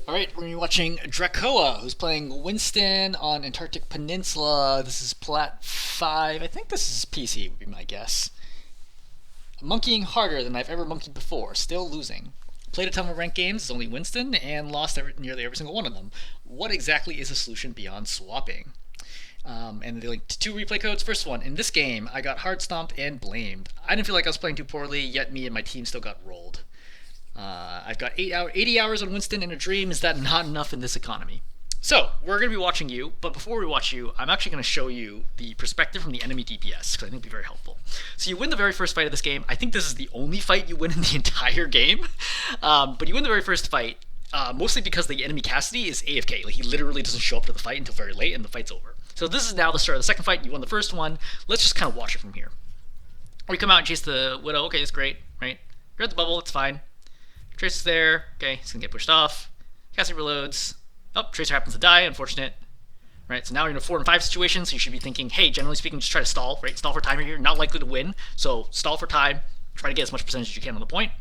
Alright, we're going to be watching Drakoa, who's playing Winston on Antarctic Peninsula. This is Plat 5. I think this is PC, would be my guess. Monkeying harder than I've ever monkeyed before, still losing. Played a ton of ranked games, only Winston, and lost nearly every single one of them. What exactly is the solution beyond swapping? And they linked two replay codes. First one, in this game, I got hard stomped and blamed. I didn't feel like I was playing too poorly, yet me and my team still got rolled. I've got 80 hours on Winston in a dream. Is that not enough in this economy? So, we're going to be watching you, but before we watch you, I'm actually going to show you the perspective from the enemy DPS, because I think it'll be very helpful. So you win the very first fight of this game. I think this is the only fight you win in the entire game. But you win the very first fight, mostly because the enemy Cassidy is AFK. Like, he literally doesn't show up to the fight until very late, and the fight's over. So this is now the start of the second fight. You won the first one. Let's just kind of watch it from here. Or you come out and chase the Widow. Okay, that's great, right? You're at the bubble, it's fine. Tracer's there. Okay, he's gonna get pushed off. Cassie reloads. Oh, Tracer happens to die. Unfortunate. Right, so now you're in a 4 and 5 situation, so you should be thinking, hey, generally speaking, just try to stall, right? Stall for time here. Not likely to win, so stall for time. Try to get as much percentage as you can on the point.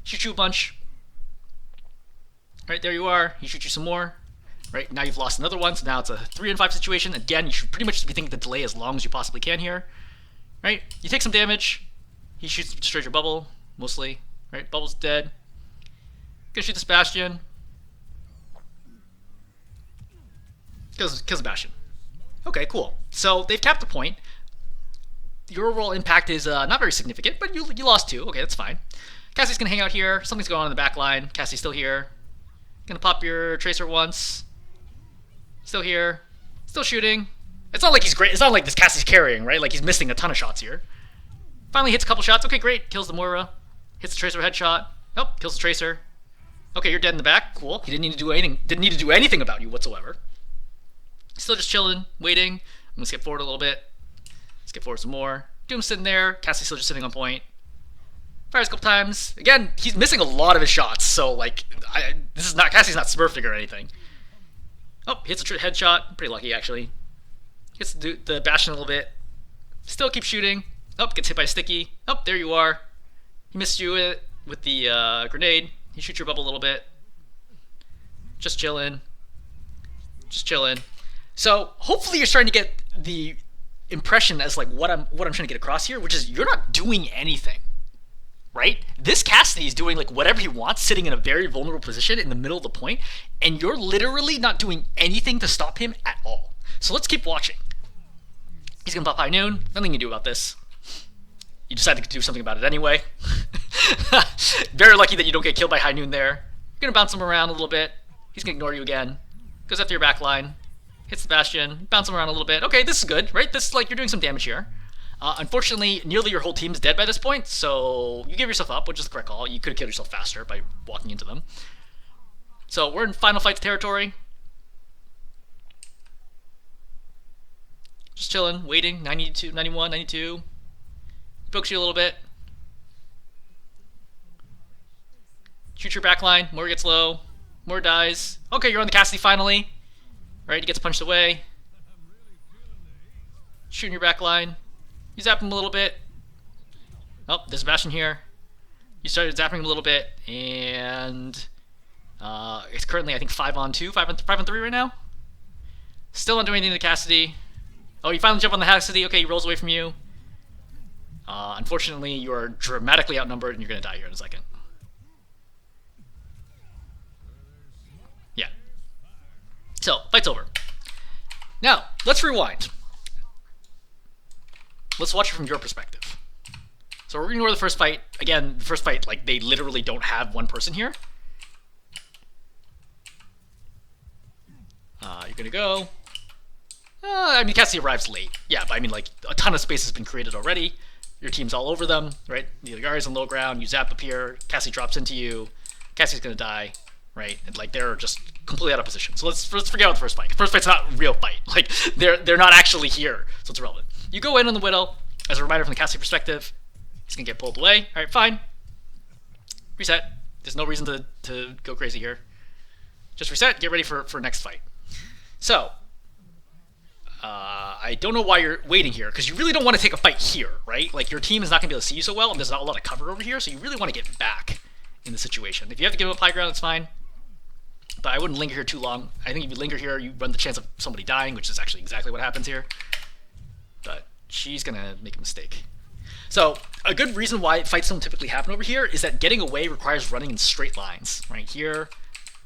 Shoot you a bunch. Right, there you are. He shoots you some more. Right, now you've lost another one, so now it's a 3 and 5 situation. Again, you should pretty much just be thinking the delay as long as you possibly can here. Right, you take some damage. He shoots, destroys your bubble, mostly. Right, bubble's dead. Gonna shoot this Bastion. Kills the Bastion. Okay, cool. So they've tapped the point. Your overall impact is not very significant, but you lost 2. Okay, that's fine. Cassie's gonna hang out here. Something's going on in the back line. Cassie's still here. Gonna pop your Tracer once. Still here. Still shooting. It's not like he's great. It's not like this Cassie's carrying, right? Like he's missing a ton of shots here. Finally hits a couple shots. Okay, great. Kills the Moira. Hits the Tracer with a headshot. Nope, kills the Tracer. Okay, you're dead in the back. Cool. He didn't need to do anything. Didn't need to do anything about you whatsoever. Still just chilling, waiting. I'm gonna skip forward a little bit. Skip forward some more. Doom's sitting there. Cassie's still just sitting on point. Fires a couple times. Again, he's missing a lot of his shots. So like, this is not Cassie's not smurfing or anything. Oh, hits a headshot. Pretty lucky actually. Hits the Bastion a little bit. Still keeps shooting. Oh, gets hit by a sticky. Oh, there you are. He missed you with the grenade. He shoots your bubble a little bit. Just chilling. Just chilling. So hopefully you're starting to get the impression as like what I'm trying to get across here, which is you're not doing anything. Right? This Cassidy is doing like whatever he wants, sitting in a very vulnerable position in the middle of the point, and you're literally not doing anything to stop him at all. So let's keep watching. He's gonna pop high noon. Nothing you can do about this. You decide to do something about it anyway. Very lucky that you don't get killed by high noon there. You're gonna bounce him around a little bit. He's gonna ignore you again. Goes after your back line. Hits the Bastion. Bounce him around a little bit. Okay, this is good, right? This is like you're doing some damage here. Unfortunately, nearly your whole team is dead by this point, so you give yourself up, which is the correct call. You could have killed yourself faster by walking into them. So we're in final fights territory. Just chilling, waiting. 92, 91, 92. Pokes you a little bit. Shoot your back line. More gets low. More dies. Okay, you're on the Cassidy finally. Right, he gets punched away. Shooting your back line. You zap him a little bit. Oh, there's a Bastion here. You started zapping him a little bit, and it's currently, I think, 5 on 2, 5 on 3 right now. Still not doing anything to Cassidy. Oh, you finally jump on the Cassidy. Okay, he rolls away from you. Unfortunately, you are dramatically outnumbered, and you're going to die here in a second. Yeah. So, fight's over. Now, let's rewind. Let's watch it from your perspective. So we're going to ignore the first fight. Again, the first fight, like, they literally don't have one person here. You're going to go. I mean, Cassie arrives late. Yeah, but I mean, like, a ton of space has been created already. Your team's all over them, right? The Ligari's on low ground. You zap up here. Cassie drops into you. Cassie's going to die, right? And, like, they're just completely out of position. So let's forget about the first fight. The first fight's not a real fight. Like, they're not actually here, so it's irrelevant. You go in on the Widow. As a reminder from the Cassie perspective, he's going to get pulled away. All right, fine. Reset. There's no reason to go crazy here. Just reset. Get ready for next fight. So, I don't know why you're waiting here, because you really don't want to take a fight here, right? Like, your team is not going to be able to see you so well, and there's not a lot of cover over here, so you really want to get back in the situation. If you have to give up high ground, it's fine. but I wouldn't linger here too long. I think if you linger here, you run the chance of somebody dying, which is actually exactly what happens here. But she's gonna make a mistake. So a good reason why fights don't typically happen over here is that getting away requires running in straight lines, right here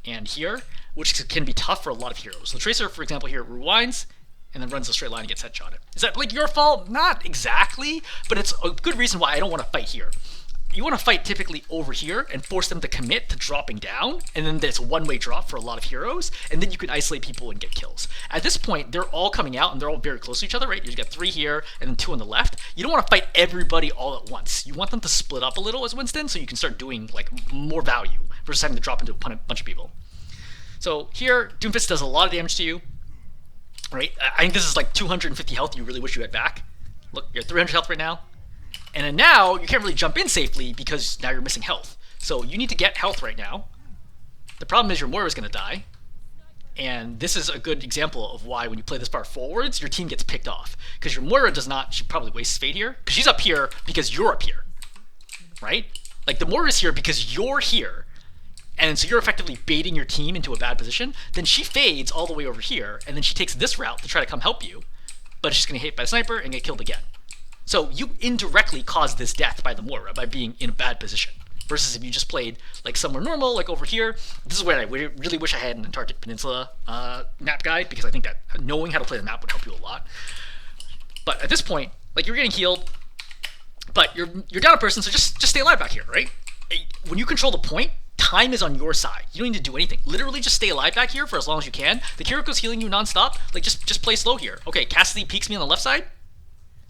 and here, which can be tough for a lot of heroes. The Tracer, for example, here rewinds and then runs a straight line and gets headshotted. Is that like your fault? Not exactly, but it's a good reason why I don't want to fight here. You want to fight typically over here and force them to commit to dropping down, and then there's a one-way drop for a lot of heroes, and then you can isolate people and get kills. At this point, they're all coming out, and they're all very close to each other, right? You've got 3 here, and then 2 on the left. You don't want to fight everybody all at once. You want them to split up a little as Winston, so you can start doing like more value versus having to drop into a bunch of people. So here, Doomfist does a lot of damage to you, right? I think this is like 250 health you really wish you had back. Look, you're at 300 health right now. And then now, you can't really jump in safely because now you're missing health. So you need to get health right now. The problem is your Moira is going to die. And this is a good example of why when you play this part forwards, your team gets picked off. Because your Moira does not, she probably wastes Fate here. Because she's up here because you're up here. Right? Like the Moira is here because you're here. And so you're effectively baiting your team into a bad position. Then she fades all the way over here. And then she takes this route to try to come help you. But she's going to hit by a sniper and get killed again. So you indirectly caused this death by the Moira by being in a bad position. Versus if you just played like somewhere normal, like over here. This is where I really wish I had an Antarctic Peninsula map guide, because I think that knowing how to play the map would help you a lot. But at this point, like you're getting healed, but you're down a person, so just stay alive back here, right? When you control the point, time is on your side. You don't need to do anything. Literally just stay alive back here for as long as you can. The Kiriko's healing you nonstop. Like just play slow here. Okay, Cassidy peeks me on the left side,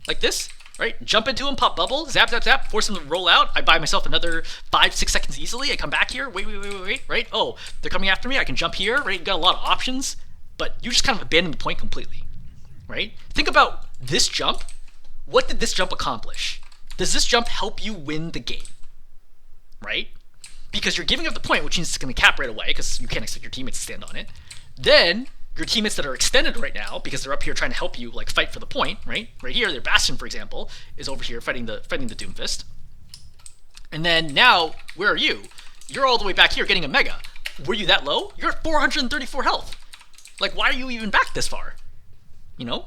like this. Right? Jump into him, pop bubble, zap, zap, zap, force him to roll out. I buy myself another 5-6 seconds easily. I come back here, wait, right? Oh, they're coming after me. I can jump here, right? You've got a lot of options, but you just kind of abandon the point completely, right? Think about this jump. What did this jump accomplish? Does this jump help you win the game, right? Because you're giving up the point, which means it's going to cap right away because you can't expect your teammates to stand on it. Then your teammates that are extended right now, because they're up here trying to help you like fight for the point, right? Right here, their Bastion, for example, is over here fighting the Doomfist. And then now, where are you? You're all the way back here getting a Mega. Were you that low? You're at 434 health. Like, why are you even back this far? You know?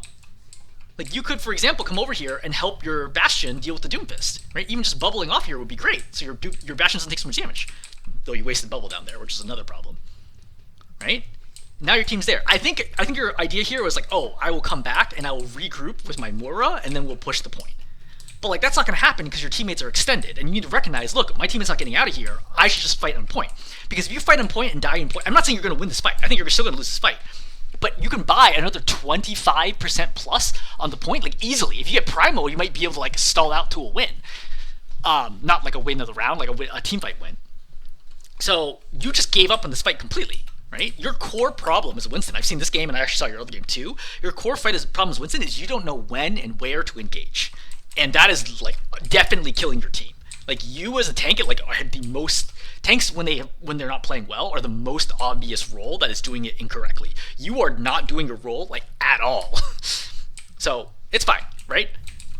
Like, you could, for example, come over here and help your Bastion deal with the Doomfist, right? Even just bubbling off here would be great, so your Bastion doesn't take so much damage. Though you wasted bubble down there, which is another problem, right? Now your team's there. I think your idea here was like, oh, I will come back and I will regroup with my Moira and then we'll push the point. But like that's not going to happen because your teammates are extended, and you need to recognize, look, my teammate's not getting out of here. I should just fight on point. Because if you fight on point and die on point, I'm not saying you're going to win this fight. I think you're still going to lose this fight. But you can buy another 25% plus on the point, like easily. If you get Primo, you might be able to like stall out to a win. Not like a win of the round, like a team fight win. So you just gave up on this fight completely. Right? Your core problem is Winston. I've seen this game and I actually saw your other game too. Your core problem is Winston is you don't know when and where to engage. And that is like definitely killing your team. Like you as a tank, like had the most tanks when they're not playing well are the most obvious role that is doing it incorrectly. You are not doing your role like at all. So it's fine, right?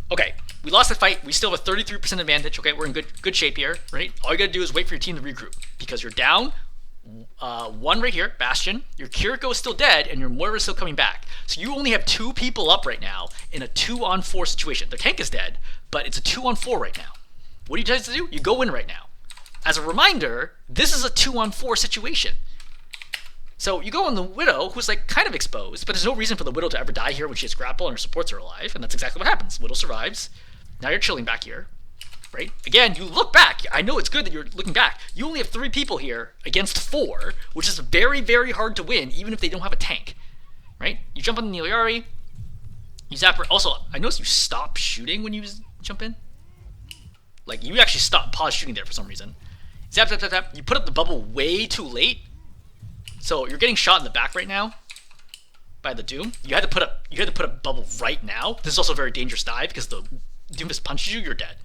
Okay, we lost the fight. We still have a 33% advantage. Okay, we're in good shape here, right? All you gotta do is wait for your team to regroup because you're down. One right here, Bastion. Your Kiriko is still dead, and your Moira is still coming back. So you only have 2 people up right now in a 2-on-4 situation. The tank is dead, but it's a 2-on-4 right now. What do you guys do? You go in right now. As a reminder, this is a 2-on-4 situation. So you go on the Widow, who's like kind of exposed, but there's no reason for the Widow to ever die here when she has grapple and her supports are alive, and that's exactly what happens. Widow survives. Now you're chilling back here. Right? Again, you look back. I know it's good that you're looking back. You only have 3 people here against 4, which is very, very hard to win, even if they don't have a tank. Right? You jump on the Niliari. You zap her. Also, I noticed you stop shooting when you jump in. Like, you actually pause shooting there for some reason. Zap, zap, zap, zap. You put up the bubble way too late. So you're getting shot in the back right now by the Doom. You had to put up bubble right now. This is also a very dangerous dive because the Doom just punches you, you're dead.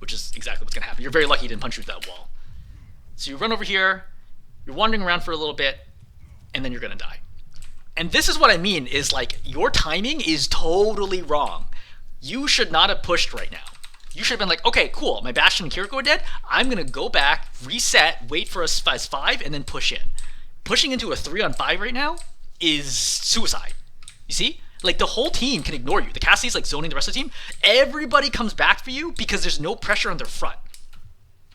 Which is exactly what's going to happen. You're very lucky he didn't punch you through that wall. So you run over here, you're wandering around for a little bit, and then you're going to die. And this is what I mean, is like, your timing is totally wrong. You should not have pushed right now. You should have been like, okay, cool, my Bastion and Kiriko are dead, I'm going to go back, reset, wait for a 5, and then push in. pushing into a 3-on-5 right now is suicide. You see? Like, the whole team can ignore you. The Cassie's, like, zoning the rest of the team. Everybody comes back for you because there's no pressure on their front.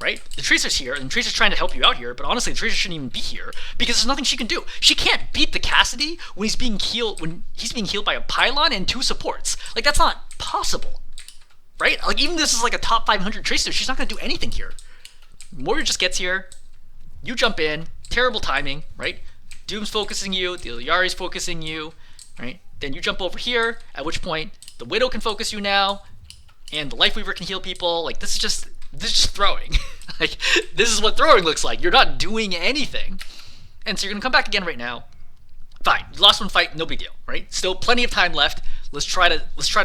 Right? The Tracer's here, and Tracer's trying to help you out here, but honestly, the Tracer shouldn't even be here because there's nothing she can do. She can't beat the Cassidy when he's being healed by a pylon and 2 supports. Like, that's not possible. Right? Like, even this is like a top 500 Tracer, she's not going to do anything here. Warrior just gets here, you jump in, terrible timing, right? Doom's focusing you, the Illari's focusing you, right? Then you jump over here, at which point the Widow can focus you now, and the Lifeweaver can heal people. Like, this is just throwing. Like, this is what throwing looks like. You're not doing anything. And so you're gonna come back again right now. Fine, you lost one fight, no big deal, right? Still plenty of time left. Let's try to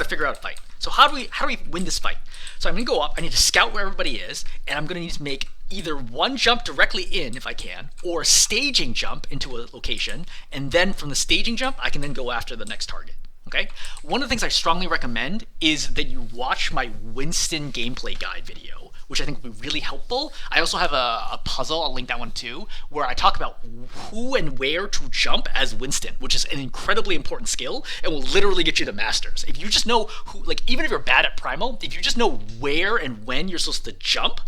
figure out a fight. So how do we win this fight? So I'm gonna go up, I need to scout where everybody is, and I'm gonna need to make either one jump directly in if I can, or a staging jump into a location, and then from the staging jump, I can then go after the next target. Okay? One of the things I strongly recommend is that you watch my Winston gameplay guide video, which I think will be really helpful. I also have a puzzle, I'll link that one too, where I talk about who and where to jump as Winston, which is an incredibly important skill and will literally get you to Masters. If you just know who, like, even if you're bad at Primal, if you just know where and when you're supposed to jump,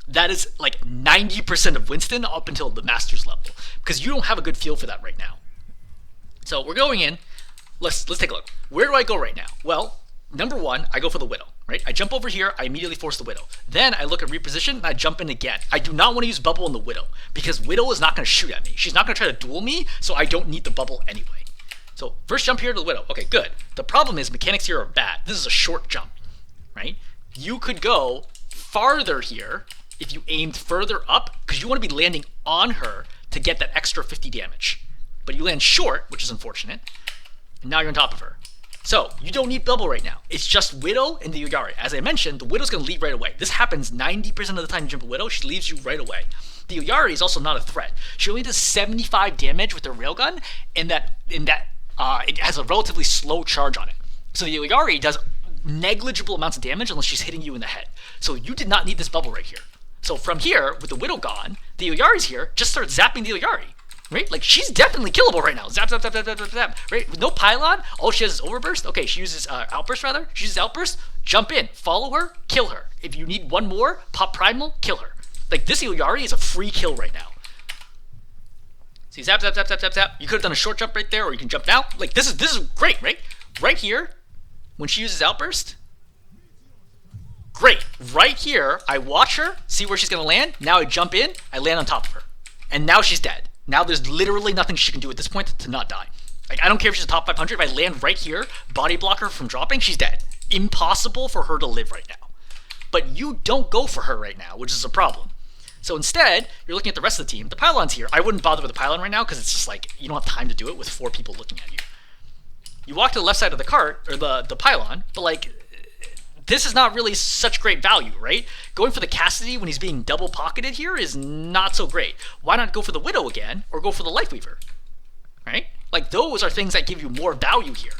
that is like 90% of Winston up until the Masters level, because you don't have a good feel for that right now. So we're going in. Let's take a look. Where do I go right now? Well, number one, I go for the Widow, right? I jump over here, I immediately force the Widow. Then I look at reposition, and I jump in again. I do not want to use bubble on the Widow, because Widow is not going to shoot at me. She's not going to try to duel me, so I don't need the bubble anyway. So first jump here to the Widow. Okay, good. The problem is mechanics here are bad. This is a short jump, right? You could go farther here if you aimed further up, because you want to be landing on her to get that extra 50 damage. But you land short, which is unfortunate, and now you're on top of her. So you don't need bubble right now. It's just Widow and the Illari. As I mentioned, the Widow's going to leave right away. This happens 90% of the time you jump a Widow, she leaves you right away. The Illari is also not a threat. She only does 75 damage with her railgun, and it has a relatively slow charge on it. So the Illari does negligible amounts of damage unless she's hitting you in the head. So you did not need this bubble right here. So from here, with the Widow gone, the Illari's here, just start zapping the Illari. Right? Like, she's definitely killable right now. Zap, zap, zap, zap, zap, zap, zap. Right? With no pylon, all she has is overburst. Okay, she uses outburst, rather. She uses outburst. Jump in. Follow her. Kill her. If you need one more, pop primal. Kill her. Like, this Illari is a free kill right now. See, zap, zap, zap, zap, zap, zap. You could have done a short jump right there, or you can jump now. Like, this is great, right? Right here, when she uses outburst. Great. Right here, I watch her, see where she's going to land. Now I jump in. I land on top of her. And now she's dead. Now there's literally nothing she can do at this point to not die. Like, I don't care if she's a top 500. If I land right here, body block her from dropping, she's dead. Impossible for her to live right now. But you don't go for her right now, which is a problem. So instead, you're looking at the rest of the team. The pylon's here. I wouldn't bother with the pylon right now because it's just like, you don't have time to do it with 4 people looking at you. You walk to the left side of the cart, or the pylon, but like, this is not really such great value, right? Going for the Cassidy when he's being double pocketed here is not so great. Why not go for the Widow again, or go for the Lifeweaver, right? Like, those are things that give you more value here.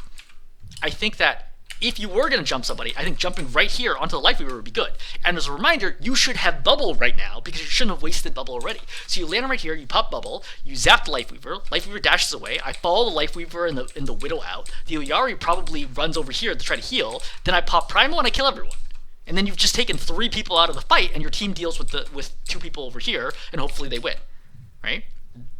I think that if you were going to jump somebody, I think jumping right here onto the Lifeweaver would be good. And as a reminder, you should have bubble right now because you shouldn't have wasted bubble already. So you land right here, you pop bubble, you zap the Lifeweaver, Lifeweaver dashes away, I follow the Lifeweaver and the Widow out, the Illari probably runs over here to try to heal, then I pop Primal and I kill everyone. And then you've just taken 3 people out of the fight and your team deals with 2 people over here and hopefully they win, right?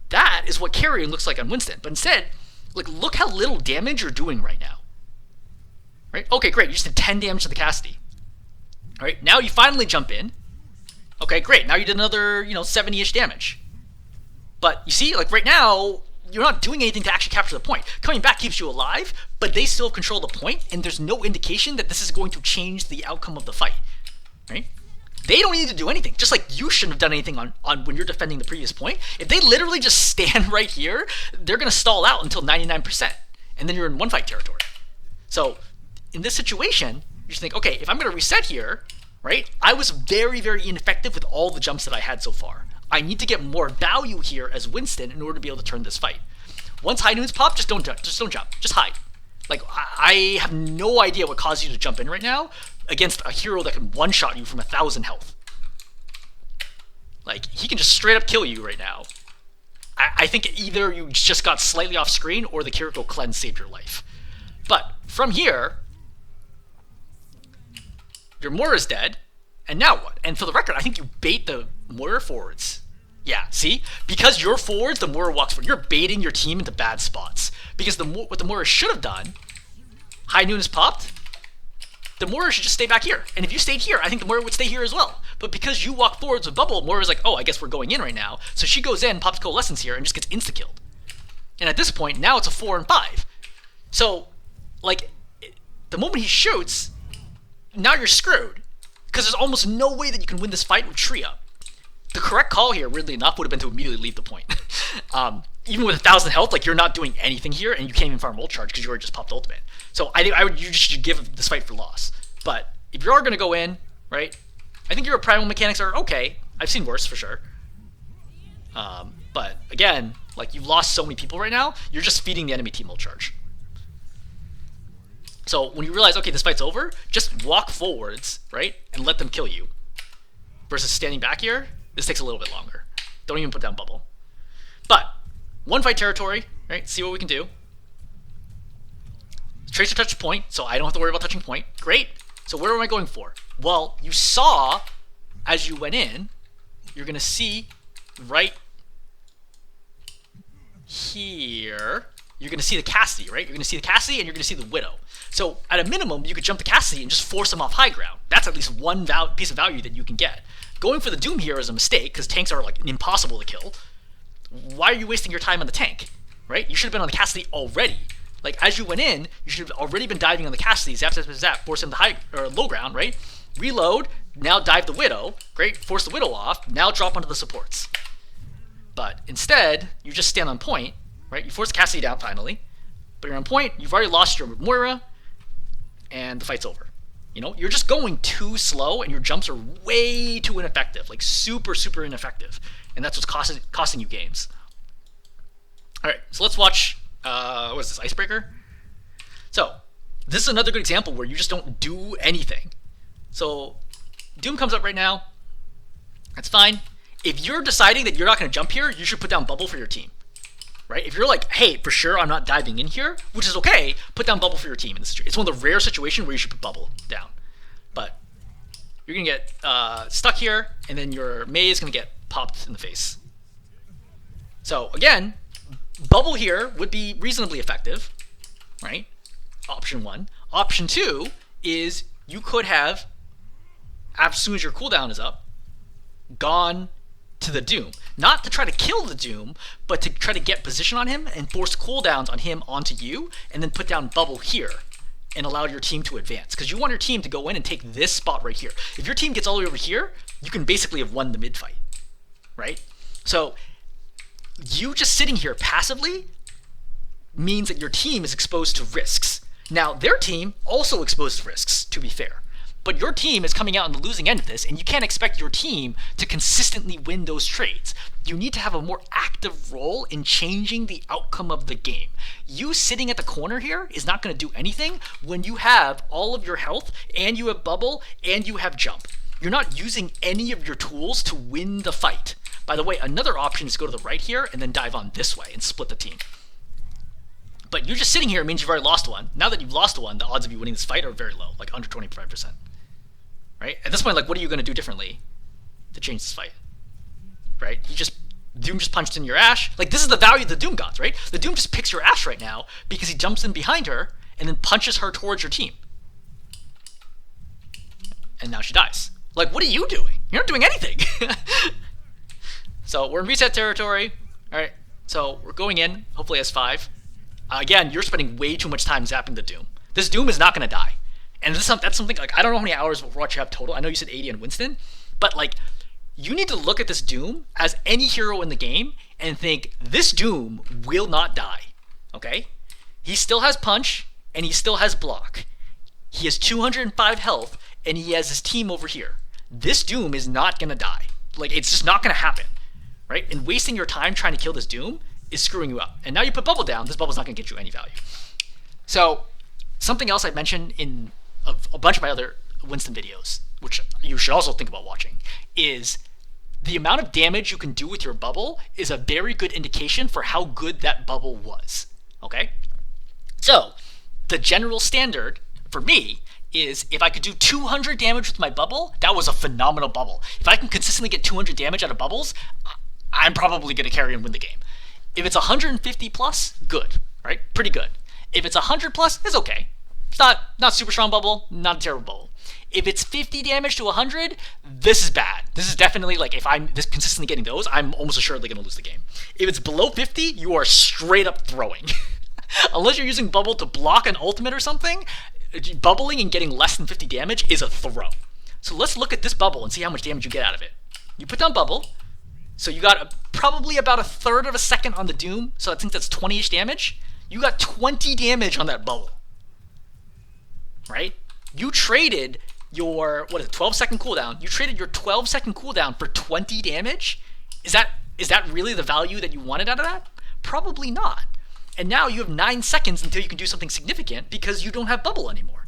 That is what carrying looks like on Winston. But instead, like, look how little damage you're doing right now. Right? Okay, great. You just did 10 damage to the Cassidy. All right, now you finally jump in. Okay, great. Now you did another, 70-ish damage. But you see, like, right now, you're not doing anything to actually capture the point. Coming back keeps you alive, but they still control the point, and there's no indication that this is going to change the outcome of the fight. Right? They don't need to do anything. Just like you shouldn't have done anything on when you're defending the previous point. If they literally just stand right here, they're going to stall out until 99%. And then you're in one-fight territory. So in this situation, you just think, okay, if I'm going to reset here, right, I was very, very ineffective with all the jumps that I had so far. I need to get more value here as Winston in order to be able to turn this fight. Once high noons pop, just don't jump. Just hide. Like, I have no idea what caused you to jump in right now against a hero that can one-shot you from 1,000 health. Like, he can just straight up kill you right now. I think either you just got slightly off screen or the Kiriko cleanse saved your life. But from here, your Moira's dead, and now what? And for the record, I think you bait the Moira forwards. Yeah, see? Because you're forwards, the Moira walks forward. You're baiting your team into bad spots. Because what the Moira should have done, High Noon is popped, the Moira should just stay back here. And if you stayed here, I think the Moira would stay here as well. But because you walk forwards with Bubble, Moira's like, oh, I guess we're going in right now. So she goes in, pops Coalescence here, and just gets insta-killed. And at this point, now it's a 4 and 5. So, like, the moment he shoots, now you're screwed. Because there's almost no way that you can win this fight with Tree up. The correct call here, weirdly enough, would have been to immediately leave the point. Even with 1,000 health, like, you're not doing anything here, and you can't even farm ult charge because you already just popped ultimate. So I think you just should give this fight for loss. But if you are going to go in, right, I think your primal mechanics are okay. I've seen worse for sure. But again, like, you've lost so many people right now, you're just feeding the enemy team ult charge. So when you realize, okay, this fight's over, just walk forwards, right, and let them kill you. Versus standing back here, this takes a little bit longer. Don't even put down Bubble. But one fight territory, right? See what we can do. Tracer touched point, so I don't have to worry about touching point. Great. So where am I going for? Well, you saw as you went in, you're gonna see right here. You're gonna see the Cassidy, right? You're gonna see the Cassidy and you're gonna see the Widow. So at a minimum, you could jump the Cassidy and just force them off high ground. That's at least one piece of value that you can get. Going for the Doom here is a mistake because tanks are like impossible to kill. Why are you wasting your time on the tank, right? You should have been on the Cassidy already. Like, as you went in, you should have already been diving on the Cassidy, zap, zap, zap, force him to high or low ground, right? Reload, now dive the Widow, great, force the Widow off, now drop onto the supports. But instead, you just stand on point, right? You force the Cassidy down finally, but you're on point, you've already lost your Moira, and the fight's over. You know, you're just going too slow, and your jumps are way too ineffective, like super, super ineffective. And that's what's costing you games. All right, so let's watch, what is this, Icebreaker? So, this is another good example where you just don't do anything. So, Doom comes up right now. That's fine. If you're deciding that you're not going to jump here, you should put down Bubble for your team. Right? If you're like, hey, for sure I'm not diving in here, which is okay, put down Bubble for your team in this situation. It's one of the rare situations where you should put Bubble down. But you're going to get stuck here, and then your Mei is going to get popped in the face. So again, Bubble here would be reasonably effective, right? Option 1. Option 2 is you could have, as soon as your cooldown is up, gone to the Doom. Not to try to kill the Doom, but to try to get position on him and force cooldowns on him onto you, and then put down Bubble here and allow your team to advance. Because you want your team to go in and take this spot right here. If your team gets all the way over here, you can basically have won the mid fight, right? So you just sitting here passively means that your team is exposed to risks. Now, their team also exposed to risks, to be fair. But your team is coming out on the losing end of this, and you can't expect your team to consistently win those trades. You need to have a more active role in changing the outcome of the game. You sitting at the corner here is not going to do anything when you have all of your health, and you have Bubble, and you have Jump. You're not using any of your tools to win the fight. By the way, another option is to go to the right here, and then dive on this way and split the team. But you just sitting here means you've already lost one. Now that you've lost one, the odds of you winning this fight are very low, like under 25%. Right? At this point, like, what are you going to do differently to change this fight? Right? Doom just punched in your Ashe. Like, this is the value the Doom got, right? The Doom just picks your Ashe right now because he jumps in behind her and then punches her towards your team. And now she dies. Like, what are you doing? You're not doing anything. So, we're in reset territory. Alright, so we're going in, hopefully S5. Again, you're spending way too much time zapping the Doom. This Doom is not going to die. And that's something, like, I don't know how many hours of watch you have total. I know you said 80 on Winston. But, like, you need to look at this Doom as any hero in the game and think, this Doom will not die. Okay? He still has punch, and he still has block. He has 205 health, and he has his team over here. This Doom is not going to die. Like, it's just not going to happen. Right? And wasting your time trying to kill this Doom is screwing you up. And now you put Bubble down, this Bubble's not going to get you any value. So, something else I mentioned in a bunch of my other Winston videos, which you should also think about watching, is the amount of damage you can do with your bubble is a very good indication for how good that bubble was. Okay? So, the general standard for me is if I could do 200 damage with my bubble, that was a phenomenal bubble. If I can consistently get 200 damage out of bubbles, I'm probably going to carry and win the game. If it's 150 plus, good, right? Pretty good. If it's 100 plus, it's okay. It's not super strong bubble, not a terrible bubble. If it's 50 damage to 100, this is bad. This is definitely like if I'm this consistently getting those, I'm almost assuredly going to lose the game. If it's below 50, you are straight up throwing. Unless you're using bubble to block an ultimate or something, bubbling and getting less than 50 damage is a throw. So let's look at this bubble and see how much damage you get out of it. You put down bubble, so you got probably about a third of a second on the Doom, so I think that's 20-ish damage. You got 20 damage on that bubble. Right? You traded your, 12-second cooldown. You traded your 12-second cooldown for 20 damage? Is that really the value that you wanted out of that? Probably not. And now you have 9 seconds until you can do something significant because you don't have bubble anymore.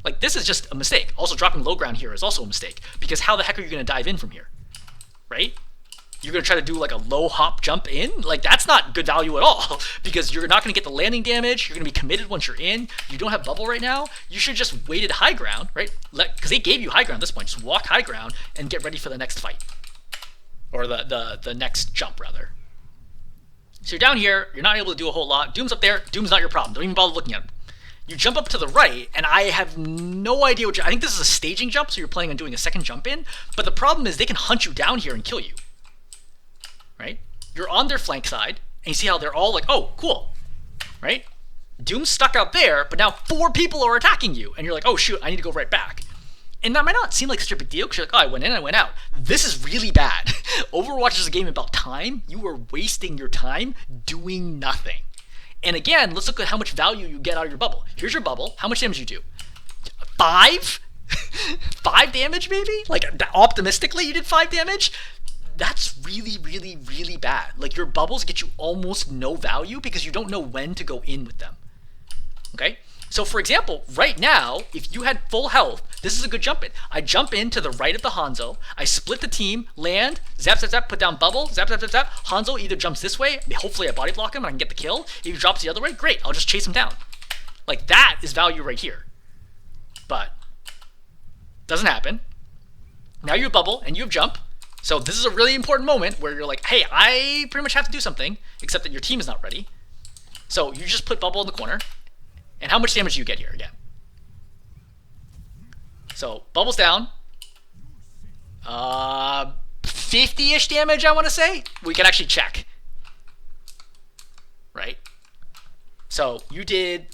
Like, this is just a mistake. Also, dropping low ground here is also a mistake, because how the heck are you going to dive in from here? Right? You're going to try to do like a low hop jump in? Like, that's not good value at all, because you're not going to get the landing damage. You're going to be committed once you're in. You don't have bubble right now. You should just waited high ground, right? Because they gave you high ground at this point. Just walk high ground and get ready for the next fight. Or the next jump, rather. So you're down here, you're not able to do a whole lot. Doom's up there, Doom's not your problem. Don't even bother looking at him. You jump up to the right, and I have no idea I think this is a staging jump, so you're planning on doing a second jump in, but the problem is they can hunt you down here and kill you. Right? You're on their flank side, and you see how they're all like, oh, cool. Right? Doom's stuck out there, but now 4 people are attacking you, and you're like, oh shoot, I need to go right back. And that might not seem like such a big deal, because you're like, oh, I went in, I went out. This is really bad. Overwatch is a game about time. You are wasting your time doing nothing. And again, let's look at how much value you get out of your bubble. Here's your bubble. How much damage you do? 5? 5 damage, maybe? Like, optimistically, you did 5 damage? That's really, really, really bad. Like, your bubbles get you almost no value because you don't know when to go in with them. Okay? So, for example, right now, if you had full health, this is a good jump in. I jump in to the right of the Hanzo, I split the team, land, zap, zap, zap, put down bubble, zap, zap, zap, zap. Hanzo either jumps this way, hopefully I body block him and I can get the kill. If he drops the other way, great, I'll just chase him down. Like, that is value right here. But, doesn't happen. Now you have bubble and you have jump. So this is a really important moment where you're like, hey, I pretty much have to do something, except that your team is not ready. So you just put bubble in the corner. And how much damage do you get here again? So, bubble's down. 50-ish damage, I want to say? We can actually check. Right? So, you did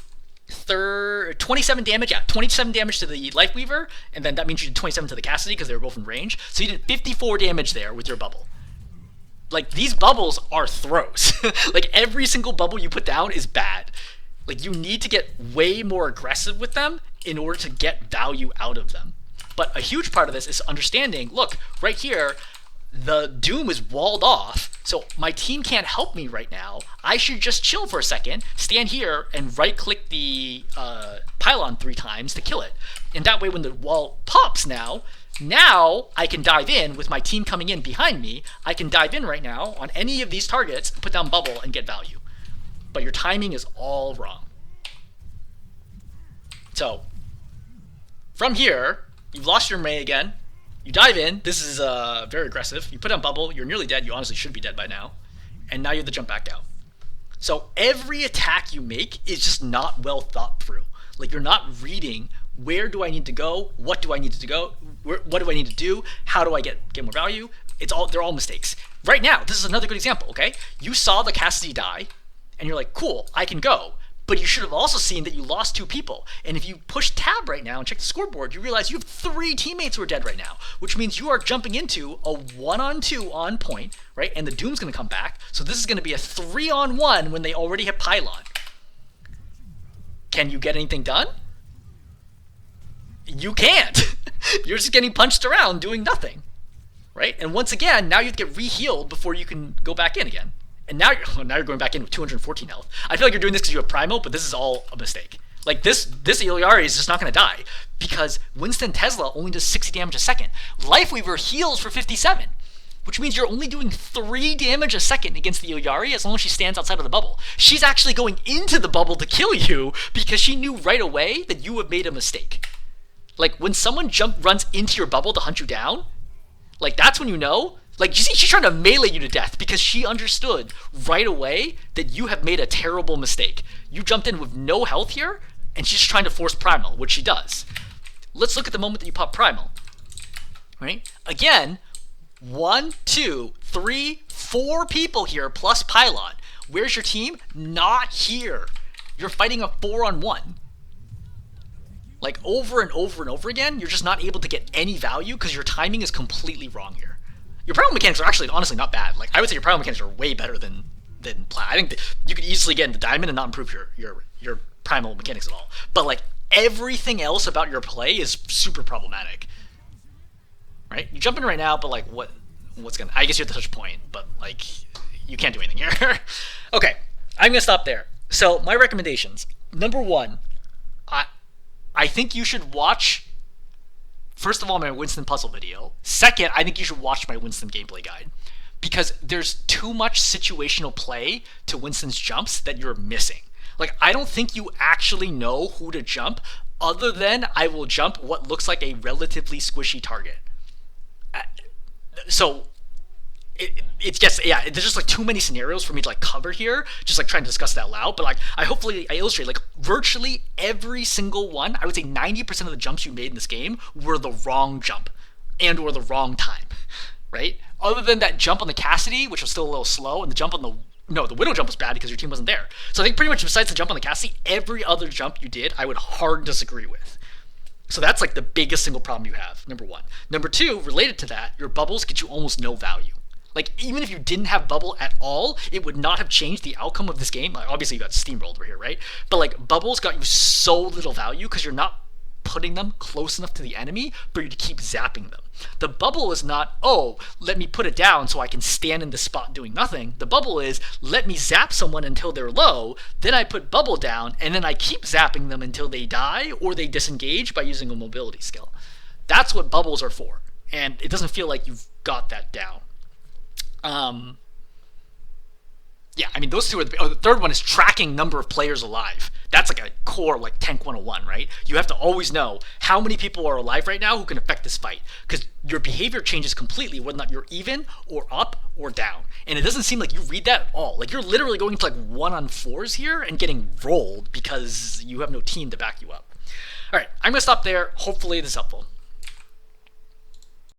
27 damage. Yeah, 27 damage to the Life Weaver. And then that means you did 27 to the Cassidy because they were both in range. So you did 54 damage there with your bubble. Like, these bubbles are throws. Like, every single bubble you put down is bad. Like, you need to get way more aggressive with them in order to get value out of them. But a huge part of this is understanding, look, right here, the Doom is walled off, so my team can't help me right now. I should just chill for a second, stand here, and right-click the pylon 3 times to kill it. And that way, when the wall pops now I can dive in with my team coming in behind me. I can dive in right now on any of these targets, put down bubble, and get value. But your timing is all wrong. So, from here, you've lost your May again. You dive in. This is very aggressive. You put on bubble. You're nearly dead. You honestly should be dead by now. And now you have to jump back out. So every attack you make is just not well thought through. Like, you're not reading, where do I need to go? What do I need to go? What do I need to do? How do I get more value? They're all mistakes. Right now, this is another good example, okay? You saw the Cassidy die, and you're like, cool, I can go. But you should have also seen that you lost 2 people. And if you push tab right now and check the scoreboard, you realize you have 3 teammates who are dead right now, which means you are jumping into a 1-on-2 on point, right? And the Doom's going to come back. So this is going to be a 3-on-1 when they already have pylon. Can you get anything done? You can't. You're just getting punched around doing nothing, right? And once again, now you have to get re-healed before you can go back in again. And now you're going back in with 214 health. I feel like you're doing this because you have Primo, but this is all a mistake. Like, this Iliari is just not going to die because Winston Tesla only does 60 damage a second. Lifeweaver heals for 57. which means you're only doing 3 damage a second against the Oyari as long as she stands outside of the bubble. She's actually going into the bubble to kill you because she knew right away that you have made a mistake. Like, when someone runs into your bubble to hunt you down, like, that's when you know. Like, you see, she's trying to melee you to death because she understood right away that you have made a terrible mistake. You jumped in with no health here, and she's trying to force Primal, which she does. Let's look at the moment that you pop Primal. Right? Again, 1, 2, 3, 4 people here plus Pylon. Where's your team? Not here. You're fighting a 4-on-1. Like, over and over and over again, you're just not able to get any value because your timing is completely wrong here. Your Primal mechanics are actually, honestly, not bad. Like, I would say your Primal mechanics are way better than Plat. I think that you could easily get into Diamond and not improve your Primal mechanics at all. But, like, everything else about your play is super problematic. Right? You jump in right now, but, like, what's gonna... I guess you're at such a point, but, like, you can't do anything here. Okay, I'm gonna stop there. So, my recommendations. Number 1, I think you should watch... First of all, my Winston puzzle video. Second, I think you should watch my Winston gameplay guide. Because there's too much situational play to Winston's jumps that you're missing. Like, I don't think you actually know who to jump other than I will jump what looks like a relatively squishy target. So, it's just, yeah, there's just like too many scenarios for me to like cover here, just like trying to discuss that out loud. But like, I illustrate like virtually every single one. I would say 90% of the jumps you made in this game were the wrong jump and or the wrong time, right? Other than that jump on the Cassidy, which was still a little slow, and the jump on the Widow jump was bad because your team wasn't there. So I think pretty much besides the jump on the Cassidy, every other jump you did, I would hard disagree with. So that's like the biggest single problem you have, number 1. Number 2, related to that, your bubbles get you almost no value. Like, even if you didn't have bubble at all, it would not have changed the outcome of this game. Like, obviously, you got steamrolled over here, right? But, like, bubbles got you so little value because you're not putting them close enough to the enemy for you to keep zapping them. The bubble is not, oh, let me put it down so I can stand in the spot doing nothing. The bubble is, let me zap someone until they're low, then I put bubble down, and then I keep zapping them until they die or they disengage by using a mobility skill. That's what bubbles are for, and it doesn't feel like you've got that down. Yeah, I mean, those two are the third one is tracking number of players alive. That's like a core, like, Tank 101, right? You have to always know how many people are alive right now who can affect this fight, because your behavior changes completely whether or not you're even or up or down. And it doesn't seem like you read that at all. Like, you're literally going to, like, 1-on-4s here and getting rolled because you have no team to back you up. All right, I'm going to stop there. Hopefully this is helpful.